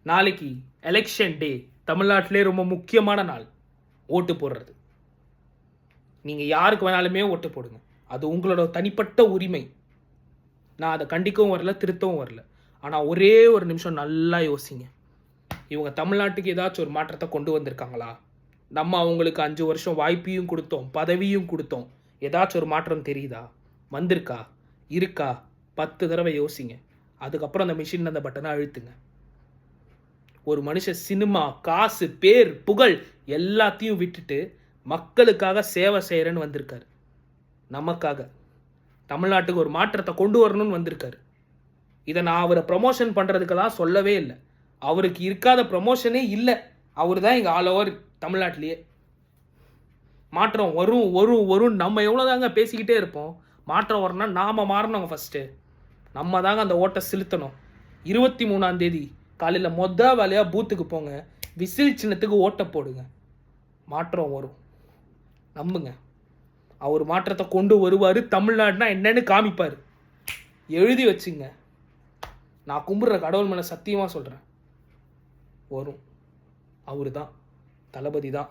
நாளைக்கு எலெக்ஷன் டே, தமிழ்நாட்டிலே ரொம்ப முக்கியமான நாள். ஓட்டு போடுறது. நீங்கள் யாருக்கு வேணாலுமே ஓட்டு போடுங்க. அது உங்களோட தனிப்பட்ட உரிமை. நான் அதை கண்டிக்கவும் வரல, திருத்தவும் வரல. ஆனால் ஒரே ஒரு நிமிஷம் நல்லா யோசிங்க. இவங்க தமிழ்நாட்டுக்கு ஏதாச்சும் ஒரு மாற்றத்தை கொண்டு வந்திருக்காங்களா? நம்ம அவங்களுக்கு 5 வருஷம் வாய்ப்பையும் கொடுத்தோம், பதவியும் கொடுத்தோம். ஏதாச்சும் ஒரு மாற்றம் தெரியுதா? வந்திருக்கா? இருக்கா? 10 தடவை யோசிங்க. அதுக்கப்புறம் அந்த மிஷின் அந்த பட்டனை அழுத்துங்க. ஒரு மனுஷன் சினிமா, காசு, பேர், புகழ் எல்லாத்தையும் விட்டுட்டு மக்களுக்காக சேவை செய்கிறேன்னு வந்திருக்காரு. நமக்காக தமிழ்நாட்டுக்கு ஒரு மாற்றத்தை கொண்டு வரணும்னு வந்திருக்காரு. இதை நான் அவரை ப்ரமோஷன் பண்ணுறதுக்கெல்லாம் சொல்லவே இல்லை. அவருக்கு இருக்காத ப்ரமோஷனே இல்லை. அவர் தான் இங்கே ஆல் ஓவர் தமிழ்நாட்டிலேயே. மாற்றம் வரும் வரும் வரும் நம்ம எவ்வளோ தாங்க பேசிக்கிட்டே இருப்போம். மாற்றம் வரணும்னா நாம் மாறணுங்க. ஃபஸ்ட்டு நம்ம தாங்க அந்த ஓட்டை செலுத்தணும். 23ஆம் தேதி காலையில் வேலையாக பூத்துக்கு போங்க. விசில் சின்னத்துக்கு ஓட்டை போடுங்க. மாற்றம் வரும், நம்புங்க. அவர் மாற்றத்தை கொண்டு வருவார். தமிழ்நாடுனா என்னன்னு காமிப்பார். எழுதி வச்சுங்க. நான் கும்பிட்ற கடவுள் மேலே சத்தியமாக சொல்கிறேன், வரும். அவரு தான், தளபதி தான்.